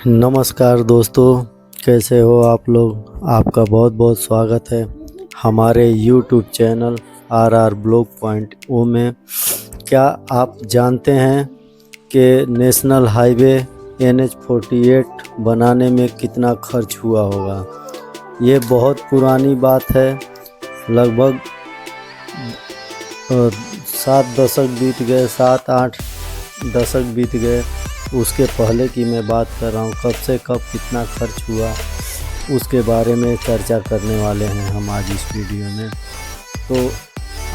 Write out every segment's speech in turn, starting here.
नमस्कार दोस्तों, कैसे हो आप लोग। आपका बहुत बहुत स्वागत है हमारे YouTube channel RR blog point ओ में। क्या आप जानते हैं कि नेशनल हाईवे NH-48 बनाने में कितना खर्च हुआ होगा। ये बहुत पुरानी बात है, लगभग 7 दशक बीत गए, 7-8 दशक बीत गए। उसके पहले की मैं बात कर रहा हूँ, कब से कब कितना खर्च हुआ उसके बारे में चर्चा करने वाले हैं हम आज इस वीडियो में। तो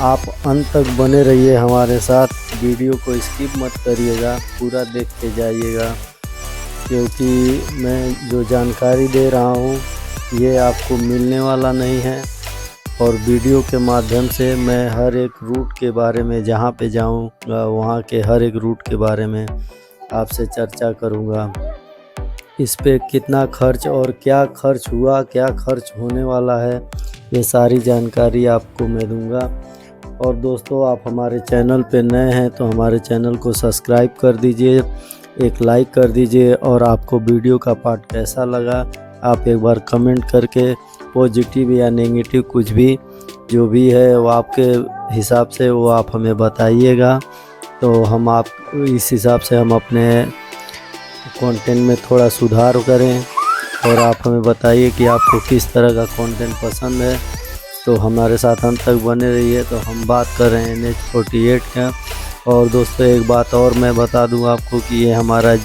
आप अंत तक बने रहिए हमारे साथ, वीडियो को स्किप मत करिएगा, पूरा देख के जाइएगा, क्योंकि मैं जो जानकारी दे रहा हूँ ये आपको मिलने वाला नहीं है। और वीडियो के माध्यम से मैं हर एक रूट के बारे में, जहाँ पे जाऊँगा वहाँ के हर एक रूट के बारे में आपसे चर्चा करूँगा। इस पे कितना खर्च और क्या खर्च हुआ, क्या खर्च होने वाला है, ये सारी जानकारी आपको मैं दूंगा। और दोस्तों, आप हमारे चैनल पे नए हैं तो हमारे चैनल को सब्सक्राइब कर दीजिए, एक लाइक कर दीजिए, और आपको वीडियो का पार्ट कैसा लगा आप एक बार कमेंट करके पॉजिटिव या नेगेटिव कुछ भी जो भी है वो आपके हिसाब से वो आप हमें बताइएगा। तो हम आप इस हिसाब से हम अपने कंटेंट में थोड़ा सुधार करें, और आप हमें बताइए कि आपको किस तरह का कंटेंट पसंद है। तो हमारे साथ अंत तक बने रहिए। तो हम बात कर रहे हैं NH-48 का। और दोस्तों, एक बात और मैं बता दूं आपको कि ये हमारा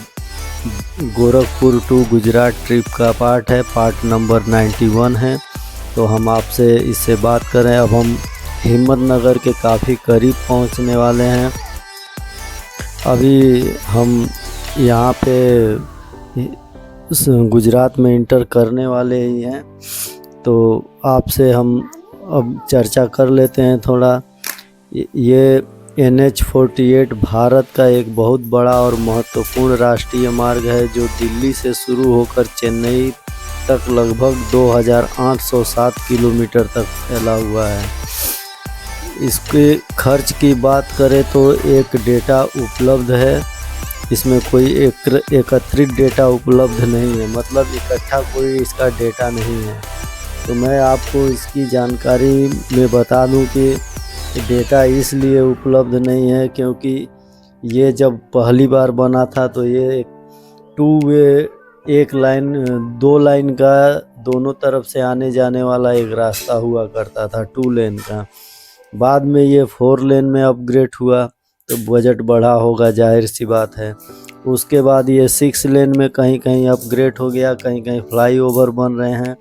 गोरखपुर टू गुजरात ट्रिप का पार्ट है, पार्ट नंबर 91 है। तो हम आपसे इससे बात करें, अब हम हिम्मतनगर के काफ़ी करीब पहुंचने वाले हैं। अभी हम यहाँ पे गुजरात में इंटर करने वाले ही हैं। तो आपसे हम अब चर्चा कर लेते हैं थोड़ा। ये NH-48 भारत का एक बहुत बड़ा और महत्वपूर्ण राष्ट्रीय मार्ग है, जो दिल्ली से शुरू होकर चेन्नई तक लगभग 2807 किलोमीटर तक फैला हुआ है। इसके खर्च की बात करें तो एक डेटा उपलब्ध है, इसमें कोई एकत्रित डेटा उपलब्ध नहीं है, मतलब इकट्ठा कोई इसका डेटा नहीं है। तो मैं आपको इसकी जानकारी में बता दूं कि डेटा इसलिए उपलब्ध नहीं है क्योंकि ये जब पहली बार बना था तो ये टू वे, एक लाइन, 2 लाइन का दोनों तरफ से आने जाने वाला एक रास्ता हुआ करता था, 2 लेन का। बाद में ये 4 लेन में अपग्रेड हुआ तो बजट बढ़ा होगा, जाहिर सी बात है। उसके बाद ये 6 लेन में कहीं कहीं अपग्रेड हो गया, कहीं कहीं फ्लाईओवर बन रहे हैं,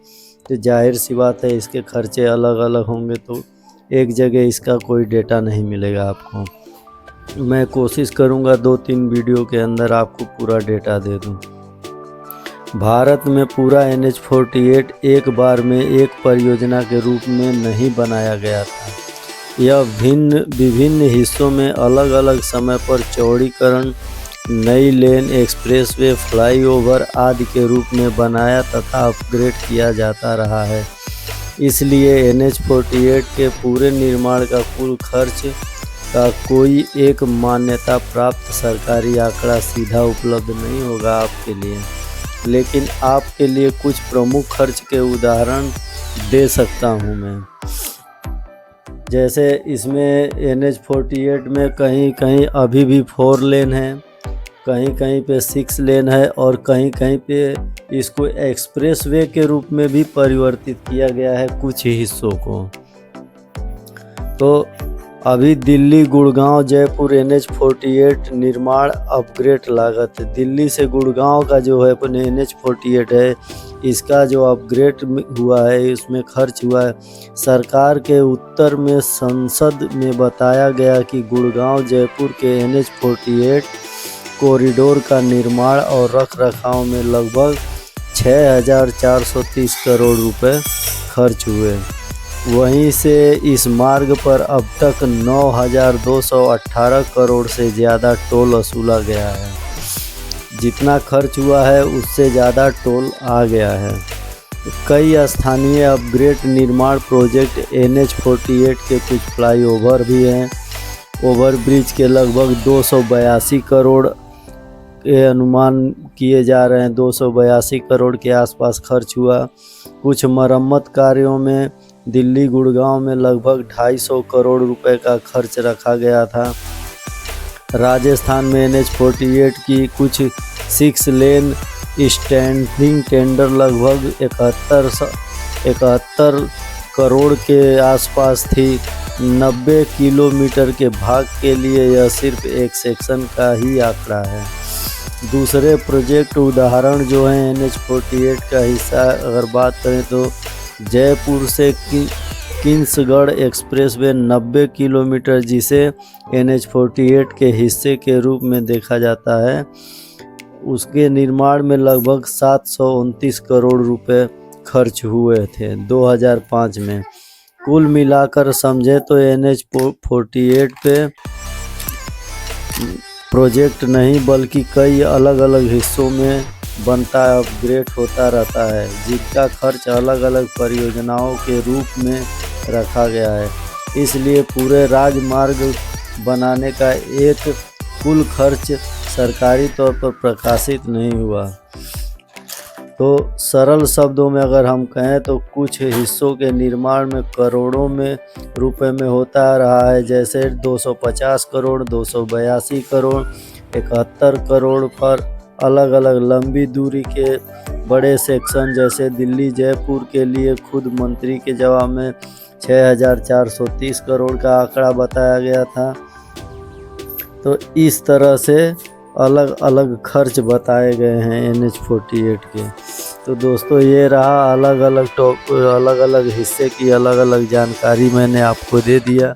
तो जाहिर सी बात है इसके खर्चे अलग अलग होंगे। तो एक जगह इसका कोई डेटा नहीं मिलेगा आपको। मैं कोशिश करूँगा 2-3 वीडियो के अंदर आपको पूरा डेटा दे दूँ। भारत में पूरा NH-48 एक बार में एक परियोजना के रूप में नहीं बनाया गया था। यह विभिन्न हिस्सों में अलग अलग समय पर चौड़ीकरण, नई लेन, एक्सप्रेसवे, फ्लाईओवर आदि के रूप में बनाया तथा अपग्रेड किया जाता रहा है। इसलिए NH-48 के पूरे निर्माण का कुल खर्च का कोई एक मान्यता प्राप्त सरकारी आंकड़ा सीधा उपलब्ध नहीं होगा आपके लिए, लेकिन आपके लिए कुछ प्रमुख खर्च के उदाहरण दे सकता हूं मैं। जैसे इसमें NH-48 में कहीं कहीं अभी भी 4 लेन है, कहीं कहीं पे 6 लेन है, और कहीं कहीं पे इसको एक्सप्रेसवे के रूप में भी परिवर्तित किया गया है कुछ हिस्सों को। तो अभी दिल्ली, गुड़गांव, जयपुर NH-48 निर्माण अपग्रेड लागत, दिल्ली से गुड़गांव का जो है अपने NH-48 है, इसका जो अपग्रेड हुआ है इसमें खर्च हुआ है। सरकार के उत्तर में संसद में बताया गया कि गुड़गांव जयपुर के NH-48 कॉरिडोर का निर्माण और रखरखाव में लगभग 6430 करोड़ रुपए खर्च हुए। वहीं से इस मार्ग पर अब तक 9218 करोड़ से ज़्यादा टोल वसूला गया है। जितना खर्च हुआ है उससे ज़्यादा टोल आ गया है। कई स्थानीय अपग्रेड निर्माण प्रोजेक्ट NH-48 के कुछ फ्लाईओवर भी हैं। ओवरब्रिज के लगभग 282 करोड़ के अनुमान किए जा रहे हैं। 282 करोड़ के आसपास खर्च हुआ। कुछ मरम्मत कार्यों में दिल्ली गुड़गांव में लगभग 250 करोड़ रुपए का खर्च रखा गया था। राजस्थान में NH-48 की कुछ 6 लेन स्टैंडिंग टेंडर लगभग 71 करोड़ के आसपास थी। 90 किलोमीटर के भाग के लिए यह सिर्फ एक सेक्शन का ही आंकड़ा है। दूसरे प्रोजेक्ट उदाहरण जो हैं NH-48 का हिस्सा अगर बात करें तो जयपुर से किंग्सगढ़ एक्सप्रेसवे 90 किलोमीटर, जिसे NH-48 के हिस्से के रूप में देखा जाता है, उसके निर्माण में लगभग 729 करोड़ रुपए खर्च हुए थे 2005 में। कुल मिलाकर समझे तो NH-48 पे प्रोजेक्ट नहीं बल्कि कई अलग अलग हिस्सों में बनता है, अपग्रेड होता रहता है, जिनका खर्च अलग अलग परियोजनाओं के रूप में रखा गया है। इसलिए पूरे राजमार्ग बनाने का एक कुल खर्च सरकारी तौर पर प्रकाशित नहीं हुआ। तो सरल शब्दों में अगर हम कहें तो कुछ हिस्सों के निर्माण में करोड़ों में रुपए में होता रहा है, जैसे 250 करोड़, 282 करोड़, 71 करोड़ पर अलग अलग लंबी दूरी के बड़े सेक्शन जैसे दिल्ली जयपुर के लिए खुद मंत्री के जवाब में 6430 करोड़ का आंकड़ा बताया गया था। तो इस तरह से अलग अलग खर्च बताए गए हैं NH-48 के। तो दोस्तों ये रहा अलग अलग हिस्से की अलग अलग जानकारी मैंने आपको दे दिया,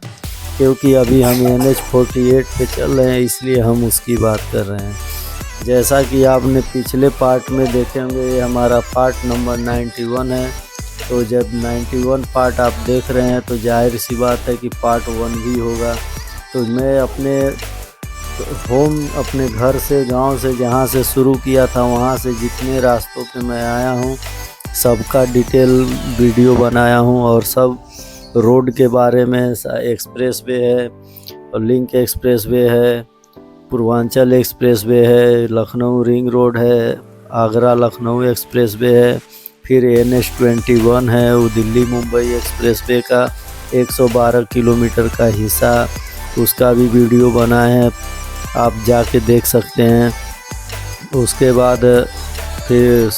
क्योंकि अभी हम NH-48 पे चल रहे हैं इसलिए हम उसकी बात कर रहे हैं। जैसा कि आपने पिछले पार्ट में देखे होंगे, ये हमारा पार्ट नंबर 91 है। तो जब 91 पार्ट आप देख रहे हैं तो जाहिर सी बात है कि पार्ट 1 भी होगा। तो मैं अपने घर से, गांव से, जहां से शुरू किया था वहां से जितने रास्तों पे मैं आया हूं सबका डिटेल वीडियो बनाया हूं, और सब रोड के बारे में। एक्सप्रेसवे है, लिंक एक्सप्रेसवे है, पूर्वांचल एक्सप्रेसवे है, लखनऊ रिंग रोड है, आगरा लखनऊ एक्सप्रेसवे है, फिर NH-21 है, वो दिल्ली मुंबई एक्सप्रेसवे का 112 किलोमीटर का हिस्सा, उसका भी वीडियो बनाए हैं, आप जाके देख सकते हैं। उसके बाद फिर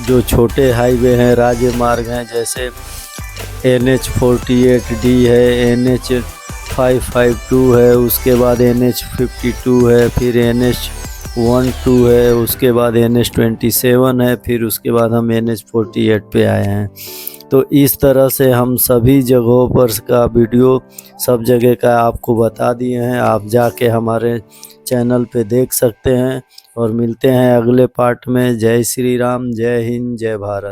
जो छोटे हाईवे हैं, राज्य मार्ग हैं, जैसे NH-48D है, NH-552 है, उसके बाद NH-52 है, फिर NH-12 है, उसके बाद NH-27 है, फिर उसके बाद हम NH-48 पे आए हैं। तो इस तरह से हम सभी जगहों पर का वीडियो सब जगह का आपको बता दिए हैं। आप जाके हमारे चैनल पे देख सकते हैं, और मिलते हैं अगले पार्ट में। जय श्री राम, जय हिंद, जय भारत।